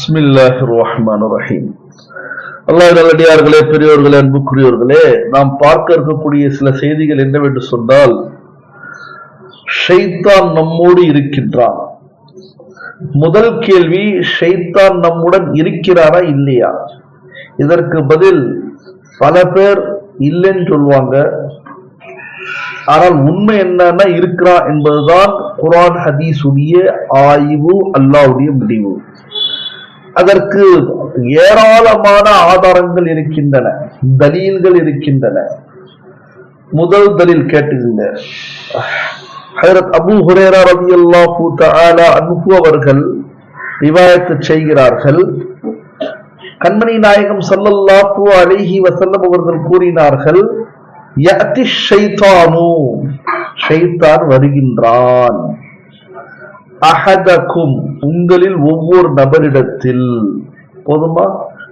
பிஸ்மில்லாஹிர் ரஹ்மானிர் ரஹீம். அல்லாஹ் நல்லடியார்களே, பெரியோர்களே, அன்புக்குரியவர்களே, நாம் பார்க்க இருக்கக்கூடிய சில செய்திகள் என்னவென்று சொன்னால், ஷைத்தான் நம்மோடு இருக்கின்றான். முதல் கேள்வி, ஷைத்தான் நம்முடன் இருக்கிறாரா இல்லையா? இதற்கு பதில் பல பேர் இல்லைன்னு சொல்லுவாங்க. ஆனால் உண்மை என்னன்னா இருக்கிறான் என்பதுதான் குர்ஆன் ஹதீஸுடைய ஆய்வு, அல்லாஹ்வுடைய முடிவு. அதற்கு ஏராளமான ஆதாரங்கள் இருக்கின்றன, தலீல்கள் இருக்கின்றன. முதல் தலீல் கேட்டுங்க. ஹஜ்ரத் அபூ ஹுரைரா ரலியல்லாஹு தஆலா அன்ஹு அவர்கள் ரிவாயத் செய்கிறார்கள், கண்மணி நாயகம் ஸல்லல்லாஹு அலைஹி வஸல்லம் அவர்கள் கூறினார்கள், யஅதி ஷைத்தானு, ஷைத்தான் வருகின்றான், அஹதக்கும், உங்களில் ஒவ்வொரு நபரிடத்தில். போதுமா?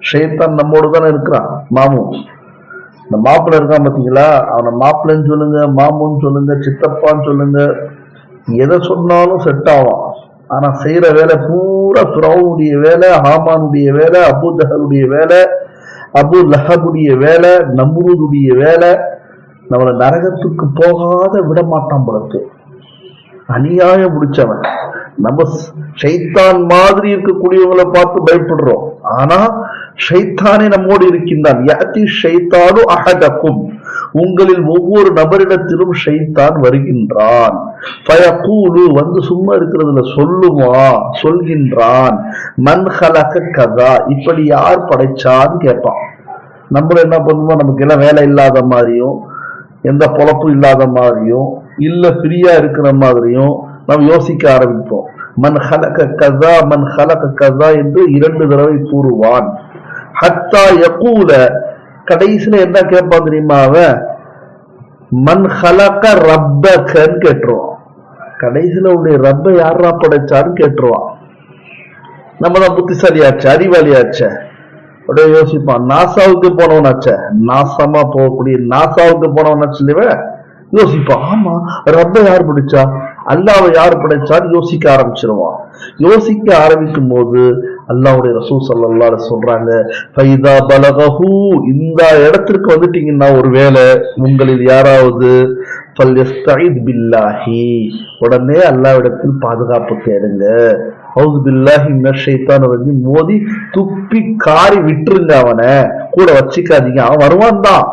ஷைத்தான் நம்மோடு தானே இருக்கிறான். மாமு, இந்த மாப்பிள்ள இருக்கான் பார்த்தீங்களா, அவனை மாப்பிள்ளன்னு சொல்லுங்க, மாமுன்னு சொல்லுங்க, சித்தப்பான்னு சொல்லுங்க, எதை சொன்னாலும் செட் ஆவான். ஆனா செய்யற வேலை பூரா ஃபிரௌனுடைய வேலை, ஹாமானுடைய வேலை, அபூ ஜஹலுடைய வேலை, அபூ லஹபுடைய வேலை, நம்ரூதுடைய வேலை. நம்மளை நரகத்துக்கு போகாத விட மாட்டான் போலத்து. அநியாயம் முடிச்சவன். நம்ம ஷைத்தான் மாதிரி இருக்கக்கூடியவங்களை பார்த்து பயப்படுறோம், ஆனா ஷைத்தானே நம்மோடு இருக்கின்றான். யஅதி ஷைத்தானு அஹதக்கும், உங்களில் ஒவ்வொரு நபரிடத்திலும் ஷைத்தான் வருகின்றான். ஃபயகூலு, வந்து சும்மா இருக்கிறதுல சொல்கின்றான், மன் ஹலக கதா, இப்படி யார் படைச்சான்னு கேட்பான். நம்மள என்ன பண்ணுவோம், நமக்கு எல்லாம் வேலை இல்லாத மாதிரியும், எந்த பொழப்பும் இல்லாத மாதிரியும், இல்ல ஃப்ரீயா இருக்கிற மாதிரியும் நாம் யோசிக்க ஆரம்பிப்போம். மன் ஹலக கதா, மன் ஹலக கதா என்று 2 தடவை கூறுவான். ஹத்தா யகூல, கடைசியில என்ன கேட்பான் தெரியுமா அவன், மன் ஹலக ரப்பகன்னு கேட்டுருவான். கடைசியில உடைய ரப்ப யாரா படைச்சான்னு கேட்டுருவான். நம்ம தான் புத்திசாலியாச்ச, அறிவாளியாச்ச. அப்படியே யோசிப்பான். நாசாவுக்கு போனவனாச்ச, நாசமா போகக்கூடிய நாசாவுக்கு போனவனாச்சு யோசிப்பான். ஆமா, ரப்ப யார் படைச்சா, அல்லாஹ்வை யார் படைச்சான்னு யோசிக்க ஆரம்பிச்சிருவான். யோசிக்க ஆரம்பிக்கும் போது அல்லாஹ்வுடைய ரசூல் ஸல்லல்லாஹு அலைஹி சொல்றாங்க, ஃபைதா பலகஹு, இந்த இடத்திற்கு வந்துட்டீங்கன்னா, ஒருவேளை உங்களில் யாராவது ஃபல்யஸ்தஈத் பில்லாஹி, உடனே அல்லாஹ்விடத்தில் பாதுகாப்பு தேடுங்க. அஊது பில்லாஹி மினஷ் ஷைத்தானிர் ரஜீம் மோதி துப்பி காரி விட்டுருங்க, அவனை கூட வச்சுக்காதீங்க. அவன் வருவான் தான்,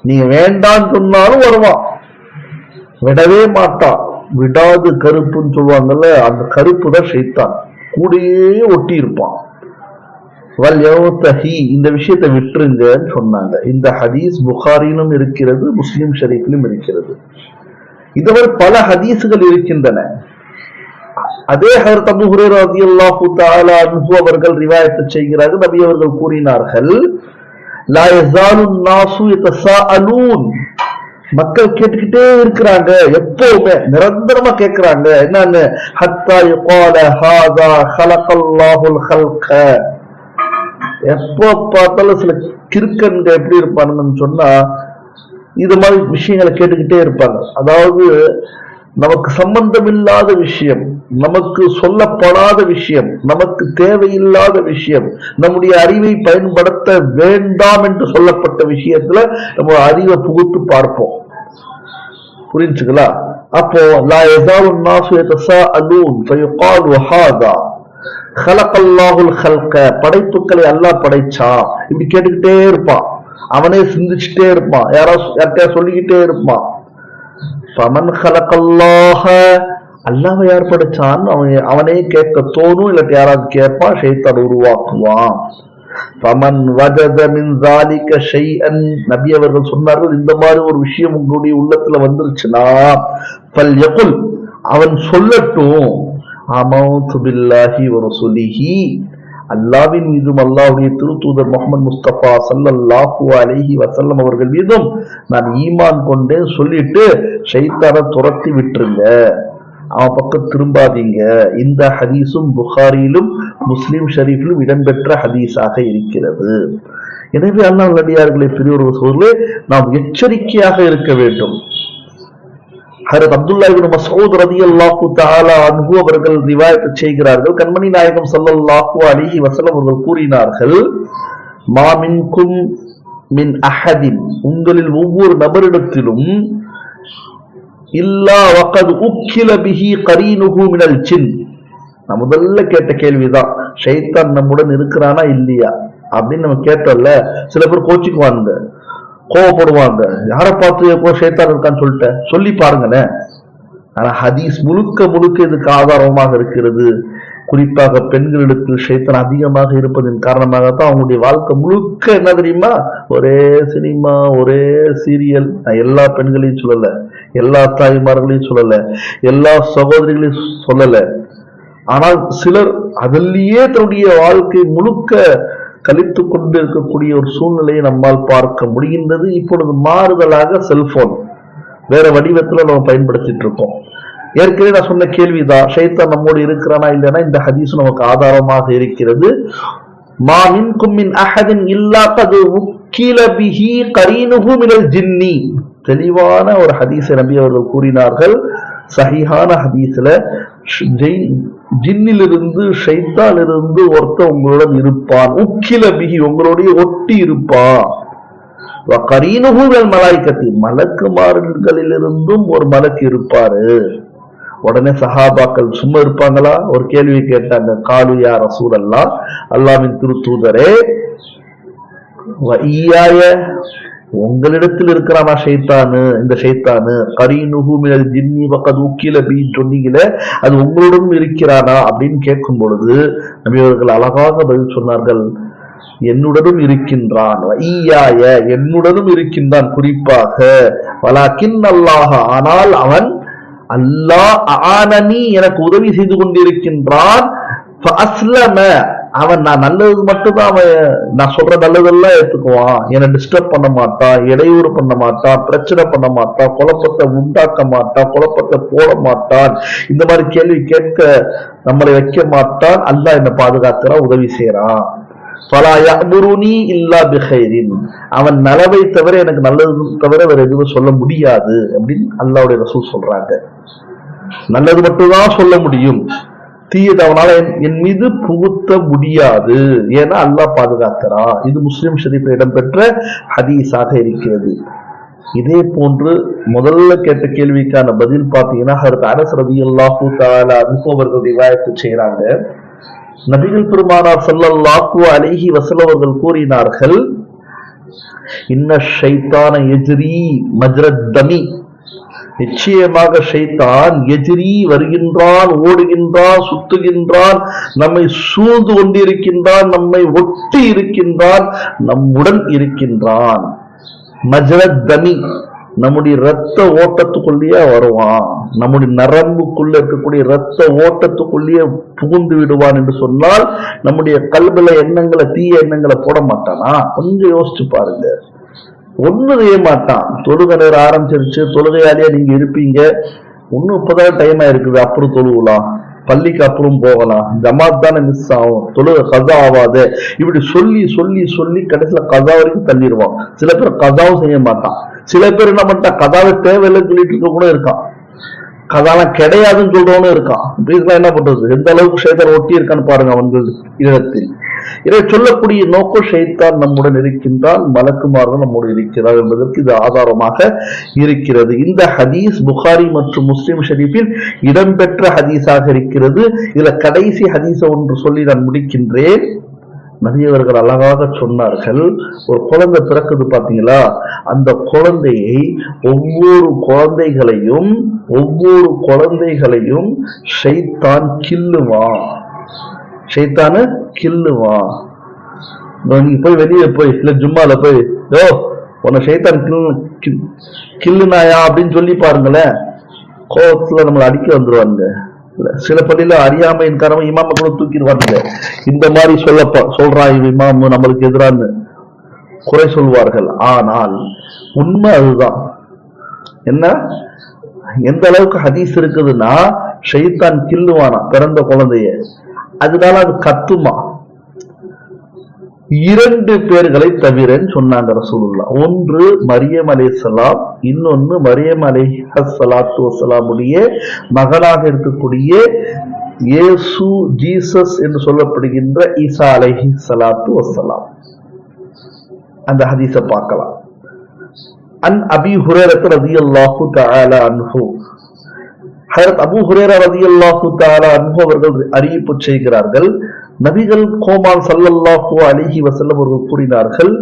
நீங்க வேண்டான்னு சொன்னாலும் வருவான், விடவே மாட்டான். விடாது கருப்புன்னு சொல்லுவாங்கல்ல, அந்த கருப்பு தான் ஷைத்தான், கூடயே ஒட்டி இருப்பான். இந்த விஷயத்தை விட்டுருங்கன்னு சொன்னாங்க. இந்த ஹதீஸ் புகாரியிலும் இருக்கிறது, முஸ்லிம் ஷரீஃபிலும் இருக்கிறது. இதுவரை பல ஹதீஸுகள் இருக்கின்றன. அதே ஹஜ்ரத் அபூ ஹுரைரா ரலியல்லாஹு தஆலா அன்ஹு அவர்கள் ரிவாயத் செய்கிறார்கள், நபி அவர்கள் கூறினார்கள், லா யஸாலு நாசு யதஸாஅலூன், மக்கள் கேட்டுக்கிட்டே இருக்கிறாங்க, எப்பவுமே நிரந்தரமா கேட்கிறாங்க. என்னன்னு, ஹத்தா யகால ஹாதா ஹலகல்லாஹுல் ஹல்க, எப்போ பார்த்தாலும் சில கிறுக்கன்க எப்படி இருப்பானுங்கன்னு சொன்னா, இது மாதிரி விஷயங்களை கேட்டுக்கிட்டே இருப்பாங்க. அதாவது நமக்கு சம்பந்தமில்லாத விஷயம், நமக்கு சொல்லப்படாத விஷயம், நமக்கு தேவையில்லாத விஷயம், நம்முடைய அறிவை பயன்படுத்த வேண்டாம் என்று சொல்லப்பட்ட விஷயத்துல நம்ம அறிவை புகுத்து பார்ப்போம். புரிஞ்சுங்களா? அப்போ லா யஸாலு الناس يتساءلون فيقال هذا خلق الله الخلق, படைப்புகளை அல்லாஹ் படைச்சான். இப்படி கேட்டுக்கிட்டே இருப்பான், அவனே சிந்திச்சுட்டே இருப்பான், யார்கிட்ட சொல்லிக்கிட்டே இருப்பான். ஃபமன் ஹலகல்லாஹ, அல்லாஹ்வை யார் படைச்சான் அவனே கேட்க தோணும், இல்லாட்டி யாராவது கேட்பான், ஷைத்தான் உருவாக்குவான். ஃபமன் வஜத மின் ஸாலிக ஷைஅன், நபி அவர்கள் சொன்னார்கள், இந்த மாதிரி ஒரு விஷயம் உங்களுடைய உள்ளத்துல வந்துருச்சுன்னா, ஃபல்யகுல், அவன் சொல்லட்டும், ஆமன்து பில்லாஹி வ ரசூலிஹி, அல்லாஹ்வின் மீதும் அல்லாஹ்வுடைய திருத்தூதர் முஹம்மது முஸ்தபா ஸல்லல்லாஹு அலைஹி வஸல்லம் அவர்கள் மீதும் நான் ஈமான் கொண்டேன் சொல்லிட்டு ஷைத்தானை துரத்தி விட்டுருங்க, அவன் பக்கம் திரும்பாதீங்க. இந்த ஹதீஸும் புகாரியிலும் முஸ்லிம் ஷரீஃபிலும் இடம்பெற்ற ஹதீஸாக இருக்கிறது. எனவே அல்லாஹ் நல்லடியார்களே, பெரியோர்களே, நாம் எச்சரிக்கையாக இருக்க வேண்டும். ஹஜ்ரத் அப்துல்லா இப்னு மஸ்ஊத் ரலியல்லாஹு தஆலா அன்ஹு அவர்கள் ரிவாயத் செய்கிறார்கள், கண்மணி நாயகம் ஸல்லல்லாஹு அலைஹி வஸல்லம் அவர்கள் கூறினார்கள், மா மின்கும் மின் அஹதின், உங்களில் ஒவ்வொரு நபரிடத்திலும், இல்லா வகத் உக்கில பிஹி கரீனுஹு மினல் ஜின். நான் முதல்ல கேட்ட கேள்விதான், ஷைத்தான் நம்முடன் இருக்கிறானா இல்லையா அப்படின்னு நம்ம கேட்டோம்ல. சில பேர் கோச்சிக்குவாங்க, கோவப்படுவாங்க, யாரை பார்த்து ஷைத்தான் இருக்கான்னு சொல்லிட்ட சொல்லி பாருங்களேன். ஆனா ஹதீஸ் முழுக்க முழுக்க இதுக்கு ஆதாரமாக இருக்கிறது. குறிப்பாக பெண்களிடத்தில் ஷைத்தான் அதிகமாக இருப்பதன் காரணமாகத்தான் அவங்களுடைய வாழ்க்கை முழுக்க என்ன தெரியுமா, ஒரே சினிமா, ஒரே சீரியல். நான் எல்லா பெண்களையும் சொல்லல, எல்லா தாய்மார்களையும் சொல்லல, எல்லா சகோதரிகளையும் சொல்லல. ஆனால் சிலர் அதிலேயே தன்னுடைய வாழ்க்கை முழுக்க கழித்து கொண்டு இருக்கக்கூடிய ஒரு சூழ்நிலையை நம்மால் பார்க்க முடிகின்றது. இப்பொழுது மாறுதலாக செல்போன் வேற வடிவத்துல நம்ம பயன்படுத்திட்டு இருக்கோம். ஏற்கனவே நான் சொன்ன கேள்விதான், ஷைத்தான் நம்மோடு இருக்கிறானா இல்லைன்னா இந்த ஹதீஸ் நமக்கு ஆதாரமாக இருக்கிறது. மா மின்கும் மின் அஹதின் இல்லா கத் உக்கில பிஹி கரீனுஹு மினல் ஜின்னி. தெளிவான ஒரு ஹதீஸை நபி அவர்கள் கூறினார்கள். சஹீஹான ஹதீஸ்ல ஜின்னிலிருந்து ஷைத்தானிலிருந்து ஒருத்தன் உங்களுடன் இருப்பான், உக்கில பிஹி உங்களுடைய ஒட்டி இருப்பான், கரீனுஹு மினல் மலாயிகத்தி மலக்குமார்களிலிருந்தும் ஒரு மலக்கு இருப்பாரு. உடனே சஹாபாக்கள் சும்மா இருப்பாங்களா? ஒரு கேள்வி கேட்டாங்க, காலு யா ரசூலல்லாஹ், அல்லாஹ்வின் திருத்தூதரே, வஇய்யாய உங்களிடத்தில் இருக்கிறானா ஷைத்தானு, இந்த ஷைத்தானு, கரீனுஹு மினல் ஜின்னி வகத் உக்கில பி சொன்னீங்களே, அது உங்களுடன் இருக்கிறானா அப்படின்னு கேட்கும் பொழுது நபி அவர்கள் அழகாக பதில் சொன்னார்கள், என்னுடனும் இருக்கின்றான், வஇய்யாய என்னுடனும் இருக்கின்றான், குறிப்பாக வலாக்கின் அல்லாஹ ஆனால் அவன் அல்லாஹ் ஆனனி எனக்கு உதவி செய்து கொண்டிருக்கின்றான், அவன் நான் நல்லது மட்டும்தான், அவன் நான் சொல்ற நல்லதெல்லாம் ஏத்துக்குவான், என்னை டிஸ்டர்ப் பண்ண மாட்டான், இடையூறு பண்ண மாட்டான், பிரச்சனை பண்ண மாட்டான், குழப்பத்தை உண்டாக்க மாட்டான், குழப்பத்தை போட மாட்டான், இந்த மாதிரி கேள்வி கேட்க நம்மளை வைக்க மாட்டான், அல்லாஹ் என்னை பாதுகாக்கிறான், உதவி செய்யறான். அவன் நலவை தவிர எனக்கு நல்லது தவிர வேற எதுவும் சொல்ல முடியாது அப்படின்னு அல்லாஹ்வுடைய ரசூல் சொல்றாங்க. நல்லது மட்டும்தான் சொல்ல முடியும், தீயது அவனால என் மீது புகுத்த முடியாது, ஏன்னா அல்லாஹ் பாதுகாக்கிறா. இது முஸ்லிம் ஷரீஃபில் இடம்பெற்ற ஹதீஸாக இருக்கிறது. இதே போன்று முதல்ல கேட்ட கேள்விக்கான பதில் பார்த்தீங்கன்னா ஹஜ்ரத் அனஸ் ரலியல்லாஹு தஆலா அன்ஹு அவர்கள் ரிவாயத் செய்றாங்க, நபிகள் பெருமானார் ஸல்லல்லாஹு அலைஹி வஸல்லம் அவர்கள் கூறினார்கள், இன்ன ஷைத்தான யஜ்ரி மஜ்ரத் தமி, நிச்சயமாக ஷைத்தான் எஜிரி வருகின்றான், ஓடுகின்றான், சுத்துகின்றான், நம்மை சூழ்ந்து கொண்டிருக்கின்றான், நம்மை ஒட்டி இருக்கின்றான், நம்முடன் இருக்கின்றான். மஜ்ரத் தமி நம்முடைய இரத்த ஓட்டத்துக்குள்ளேயே வருவான், நம்முடைய நரம்புக்குள்ள இருக்கக்கூடிய இரத்த ஓட்டத்துக்குள்ளேயே புகுந்து விடுவான் என்று சொன்னால் நம்முடைய கல்வில எண்ணங்களை, தீய எண்ணங்களை போட மாட்டானா? கொஞ்சம் யோசிச்சு பாருங்க. ஒண்ணு செய்ய மாட்டான். தொழுகை நேரம் ஆரம்பிச்சிருச்சு, தொழுகையாலேயே நீங்க இருப்பீங்க, ஒன்னும் இப்பதான் டைம் ஆயிருக்குது, அப்புறம் தொழுகலாம், பள்ளிக்கு அப்புறம் போகலாம், ஜமாத் தானே மிஸ் ஆகும், தொழுகை கதா ஆகாது, இப்படி சொல்லி சொல்லி சொல்லி கடைசியில கதா வரைக்கும் தள்ளிடுவான். சில பேர் கதாவும் செய்ய மாட்டான், சில பேர் என்ன பண்ணிட்டான், கதாவை தேவையில்லைன்னு சொல்லிட்டு இருக்க கூட இருக்கான், கதாலாம் கிடையாதுன்னு சொல்றவனும் இருக்கான். இப்படிலாம் என்ன பண்றது? எந்த அளவுக்கு ஷைத்தான் ஒட்டி இருக்கான்னு பாருங்க அவங்கள் இடத்தில். இதை சொல்லக்கூடிய நோக்கம், ஷைத்தான் நம்முடன் இருக்கின்றான், மலக்குமார்கள் நம்முடன் இருக்கிறார் என்பதற்கு இது ஆதாரமாக இருக்கிறது. இந்த ஹதீஸ் புகாரி மற்றும் முஸ்லிம் ஷரீஃபில் இடம்பெற்ற ஹதீஸாக இருக்கிறது. இதுல கடைசி ஹதீஸ ஒன்று சொல்லி நான் முடிக்கின்றேன். நபியவர்கள் அழகாக சொன்னார்கள், ஒரு குழந்தை பிறக்குது பாத்தீங்களா, அந்த குழந்தையை ஒவ்வொரு குழந்தைகளையும் ஷைத்தான் கில்லுவான், ஷைத்தானு கில்லுவான். நீங்க போய் வெளியே போய் இல்ல ஜும்மால போய் உன்னை ஷைத்தான் கில்லுனாயா அப்படின்னு சொல்லி பாருங்களேன், கோபத்துல நம்மளை அடிக்க வந்துருவாங்க. சில பள்ளியில அறியாமையின் காரணம் இமாம கூட தூக்கிடுவாங்க, இந்த மாதிரி சொல்றான் இமாம் நம்மளுக்கு எதிரான்னு குறை சொல்வார்கள். ஆனால் உண்மை அதுதான். என்ன, எந்த அளவுக்கு ஹதீஸ் இருக்குதுன்னா, ஷைத்தான் கில்லுவானா பிறந்த குழந்தைய, அதனால அது கத்துமா. 2 பேர்களை தவிரன்னு சொன்னாங்க ரசூலுல்லாஹ். ஒன்று மரியம் அலைஹிஸ்ஸலாம், இன்னொன்னு மரியம் அலைஹிஸ்ஸலாத்து வஸ்ஸலாமுடைய மகனாக இருக்கக்கூடிய இயேசு, ஜீசஸ் என்று சொல்லப்படுகின்ற ஈசா அலைஹிஸ்ஸலாத்து வஸ்ஸலாம். அந்த ஹதீஸை பார்க்கலாம். அன் அபி ஹுரைரா ரலியல்லாஹு தஆலா அன்ஹு, ஹஜ்ரத் அபூ ஹுரைரா ரலியல்லாஹு தஆலா அன்ஹு அவர்கள் அறிவிப்பு செய்கிறார்கள், நபிகள் கோமான் ஸல்லல்லாஹு அலைஹி வஸல்லம் அவர்கள் கூறினார்கள்,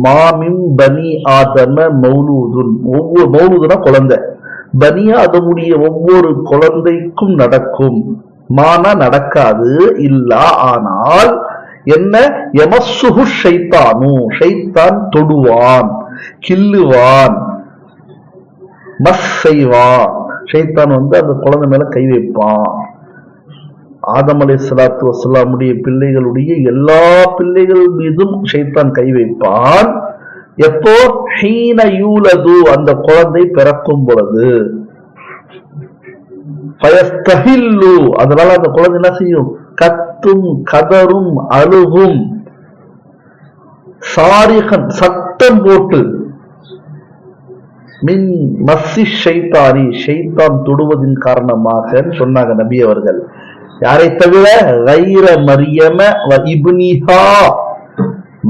மாமின் பனி ஆதம மௌலூதுன், ஒவ்வொரு மௌலூதுனா குழந்தை, பனி ஆதமுடைய ஒவ்வொரு குழந்தைக்கும் நடக்கும், மானா நடக்காது, இல்லா ஆனால் என்ன, யமஸ்ஸுஹு ஷைத்தானு, ஷைத்தான் தொடுவான், கில்லுவான், மஸ் செய்வான், ஷைத்தான் அந்த குழந்தை மேல கை வைப்பான். ஆதம் அலைஹிஸ்ஸலாத்து வஸ்ஸலாமுடைய பிள்ளைகளுடைய எல்லா பிள்ளைகள் மீதும் ஷைத்தான் கை வைப்பான். எப்போ, ஹீன யூலது, அந்த குழந்தை பிறக்கும் பொழுது, ஃபயஸ்தஹில்லு, அதனால அந்த குழந்தை என்ன செய்யும், கத்தும், கதரும், அழுகும், சாரிகன், சத்தம் போட்டு, மின் மஸ்ஸி ஷைத்தானி, ஷைத்தான் தொடுவதின் காரணமாக சொன்னாங்க நபி அவர்கள். யாரை தவிர, கைர மரியம வ இப்னிஹா,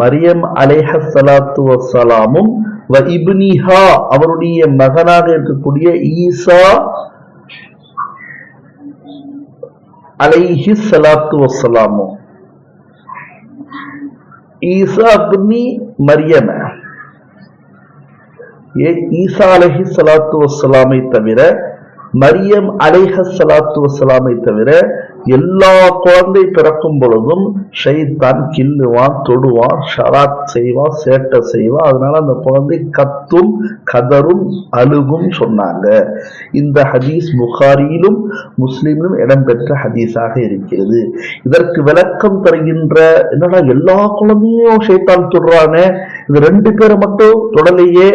மரியம் அலைஹிஸ்ஸலாத்து வஸ்ஸலாமும், வ இப்னிஹா, அவருடைய மகனாக இருக்கக்கூடிய ஈசா அலைஹிஸ்ஸலாத்து வஸ்ஸலாமும், ஈசா இப்னி மரியம, ஈசா அலைஹிஸ்ஸலாத்து வஸ்ஸலாமை தவிர, மரியம் அலைஹிஸ்ஸலாத்து வஸ்ஸலாமை தவிர எல்லா குழந்தை பிறக்கும் பொழுதும் ஷைத்தான் கில்லுவான், தொடுவான், ஷராத் செய்வான், சேட்டை செய்வான். அதனால அந்த குழந்தை கத்தும், கதரும், அழுகும் சொன்னாங்க. இந்த ஹதீஸ் புகாரியிலும் முஸ்லிமிலும் இடம்பெற்ற ஹதீஸாக இருக்கிறது. இதற்கு விளக்கம் தருகின்ற, என்னன்னா எல்லா குழந்தையும் ஷைத்தான் தொடுறானே, இது 2 பேரை மட்டும் தொடலையே.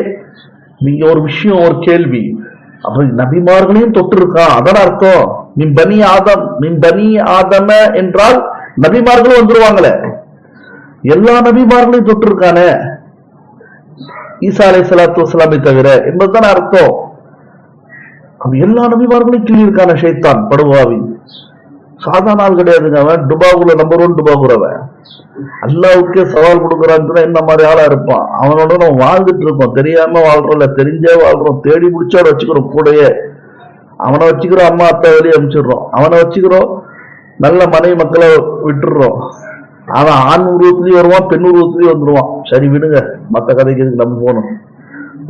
நீங்க ஒரு விஷயம், ஒரு கேள்வி, அப்ப நபிமார்களையும் தொட்டு இருக்கான், அதான் அர்த்தம். மின் பனி ஆதம், மின் பனி ஆதம என்றால் நபிமார்களும் வந்துருவாங்களே, எல்லா நபிமார்களையும் தொட்டு இருக்கானே ஈசா அலைஹிஸ்ஸலாத்து வஸ்ஸலாமை தவிர என்பதுதான் அர்த்தம். எல்லா நபிமார்களையும் கிள்ளி இருக்கான ஷைத்தான் படுவாவி. சாதாரண ஆள் கிடையாதுங்க அவன். டுபாகுல நம்பர் 1 டுபாகுறவன். அல்லாவுக்கே சவால் கொடுக்குறான்னு என்ன மாதிரி ஆளா இருப்பான். அவனோட நம்ம வாழ்ந்துட்டு இருக்கோம், தெரியாம வாழ்றோம்ல, தெரிஞ்சே வாழ்றோம், தேடி முடிச்சோட வச்சுக்கிறோம் கூடயே. அவனை வச்சுக்கிறோம், அம்மா அப்பா வெளியே அனுப்பிச்சிடுறோம், அவனை வச்சுக்கிறோம், நல்ல மனைவி மக்களை விட்டுடுறோம். அவன் ஆண் உருவத்திலையும் வருவான், பெண் உருவத்திலையும் வந்துடுவான். சரி விடுங்க, மற்ற கதைக்கு இதுக்கு நம்ம போகணும்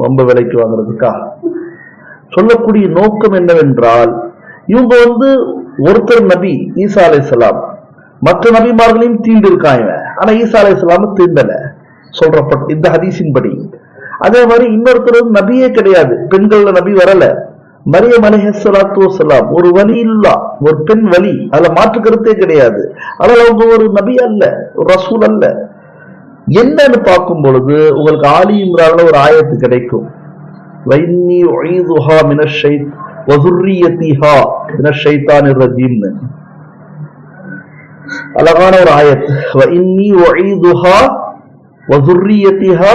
ரொம்ப விலைக்கு வாங்குறதுக்கா. சொல்லக்கூடிய நோக்கம் என்னவென்றால், இவங்க ஒருத்தர் நபி ஈசா அலைஹிஸ்ஸலாம், மற்ற நபிமார்களையும் தீண்டு இருக்காங்க, ஆனா ஈசா அலைஹிஸ்ஸலாம் தீண்டல சொல்றப்பட்ட இந்த ஹதீஸின் படி. அதே மாதிரி இன்னொருத்தர் நபியே கிடையாது, பெண்கள்ல நபி வரல. மரியம் அலைஹிஸ்ஸலாத்து வஸ்ஸலாம் ஒரு வலி இல்ல, ஒரு பெண் வலி, அதுல மாற்று கருத்தே கிடையாது. ஆனால் அவங்க ஒரு நபி அல்ல, ஒரு ரசூல் அல்ல. என்னன்னு பார்க்கும் பொழுது உங்களுக்கு ஆலி இம்ரான்ல ஒரு ஆயத்து கிடைக்கும், வைன்னி உஈதுஹா மினஷ் ஷைத் வதுர்ரியத்திஹா மினஷ் ஷைத்தானிர் ரஜீம்னு அழகான ஒரு ஆயத். வைன்னி உஈதுஹா வதுர்ரியத்திஹா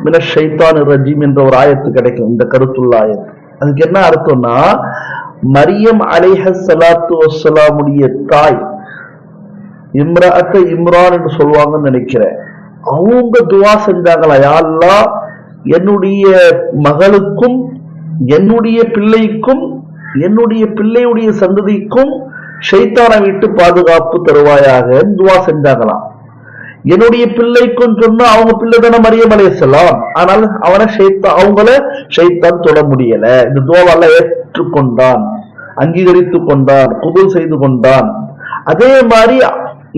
மினஷ் ஷைத்தானிர் ரஜீம் என்ற ஒரு ஆயத்து கிடைக்கும், இந்த கருத்துள்ள ஆயத். அதுக்கு என்ன அர்த்தம்னா, மரியம் அலைஹிஸ்ஸலாத்து வஸ்ஸலாமுடைய தாய் இம்ராஅத் இம்ரான் என்று சொல்லுவாங்கன்னு நினைக்கிறேன். அவங்க துவா செஞ்சாங்களா, யா அல்லாஹ் என்னுடைய மகளுக்கும் என்னுடைய பிள்ளைக்கும் என்னுடைய பிள்ளையுடைய சந்ததிக்கும் ஷைத்தானை விட்டு பாதுகாப்பு தருவாயாக துவா செஞ்சாங்களாம். என்னுடைய பிள்ளைக்கும் சொன்னா அவங்க பிள்ளை தானே மரியம் அலைஹிஸ்ஸலாம், ஆனால் அவங்கள ஷைத்தான் தொட முடியல. இந்த துவாவெல்லாம் ஏற்றுக்கொண்டான், அங்கீகரித்து கொண்டான், குபூல் செய்து கொண்டான். அதே மாதிரி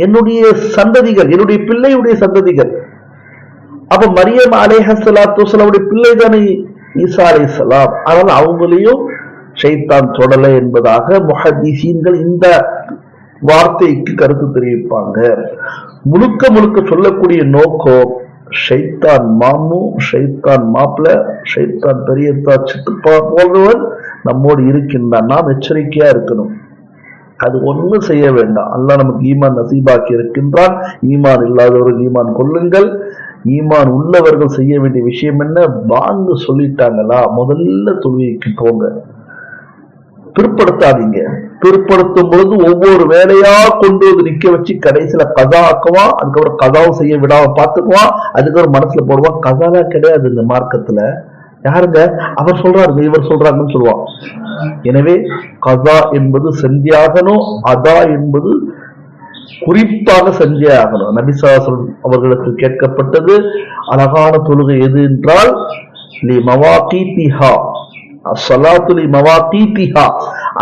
என்னுடைய சந்ததிகள், என்னுடைய பிள்ளையுடைய சந்ததிகள், அப்ப மரியம் அலைஹிஸ்ஸலாத்து வஸ்ஸலாமுடைய பிள்ளை தானே ஈசா அலைஹிஸ்ஸலாம், அதனால அவங்களையும் ஷைத்தான் தொடலை என்பதாக முஹத்திஸீன்கள் இந்த வார்த்தைக்கு கருத்து தெரிவிப்பாங்க. முழுக்க முழுக்க சொல்லக்கூடிய நோக்கம், ஷைத்தான் மாமு, ஷைத்தான் மாப்பிள்ள, ஷைத்தான் பெரியத்தா சித்தப்பா போன்றவன் நம்மோடு இருக்கின்றான். நாம் எச்சரிக்கையா இருக்கணும். அது ஒண்ணும் செய்ய வேண்டாம். அல்லாஹ் நமக்கு ஈமான் நசீபாக்கி இருக்கின்றான். ஈமான் இல்லாதவர்கள் ஈமான் கொள்ளுங்கள். ஈமான் உள்ளவர்கள் செய்ய வேண்டிய விஷயம் என்ன? வாங்க சொல்லிட்டாங்களா, முதல்ல தொழுகைக்கு போங்க, பிற்படுத்தாதீங்க. பிற்படுத்தும் பொழுது ஒவ்வொரு வேலையா கொண்டு வந்து நிக்க வச்சு கடைசியில கதா ஆக்குவான். அதுக்கப்புறம் கதாவும் செய்ய விடாம பாத்துக்குவான். அதுக்கப்புறம் மனசுல போடுவான். கதாலாம் கிடையாது இந்த மார்க்கத்துல. யாருங்க அவர் சொல்றாருங்க, இவர் சொல்றாங்கன்னு சொல்லுவான். எனவே கதா என்பது செஞ்சாகணும், அதா என்பது குறிப்பாக செஞ்சே ஆகணும். நபிசாசன் அவர்களுக்கு கேட்கப்பட்டது அழகான தொழுகை எது என்றால்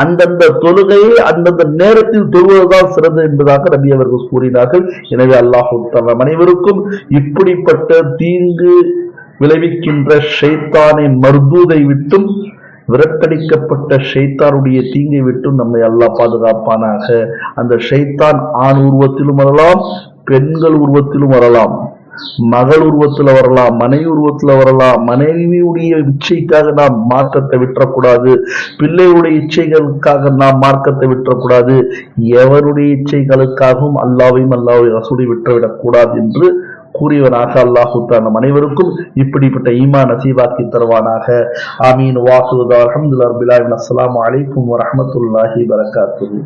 அந்தந்த தொழுகையை அந்தந்த நேரத்தில் தொழுவதுதான் சிறந்த என்பதாக நபி அவர்கள் கூறினார்கள். எனவே அல்லாஹு தஆலா அனைவருக்கும் இப்படிப்பட்ட தீங்கு விளைவிக்கின்ற ஷைத்தானை மர்தூதை விட்டும் விரட்டடிக்கப்பட்ட ஷைத்தானுடைய தீங்கை விட்டும் நம்மை அல்லாஹ் பாதுகாப்பானாக. அந்த ஷைத்தான் ஆண் உருவத்திலும் வரலாம், பெண்கள் உருவத்திலும் வரலாம், மகள் உருவத்துல வரலாம், மனைவி உருவத்துல வரலாம். மனைவியுடைய இச்சைக்காக நாம் மார்க்கத்தை விட்டுறக்கூடாது. பிள்ளைகளுடைய இச்சைகளுக்காக நாம் மார்க்கத்தை விட்டுறக்கூடாது. எவருடைய இச்சைகளுக்காகவும் அல்லாவையும் அல்லாஹ்வுடைய ரசூலை விட்டுவிடக் கூடாது என்று கூறியவனாக அல்லாஹு தஆலா நம் அனைவருக்கும் இப்படிப்பட்ட ஈமான் நசீபாக்கி தருவானாக. ஆமீன். வாஹிரு தஅவானா அல்ஹம்துலில்லாஹி ரப்பில் ஆலமீன். அஸ்ஸலாமு அலைக்கும் வரஹ்மத்துல்லாஹி வபரகாத்துஹு.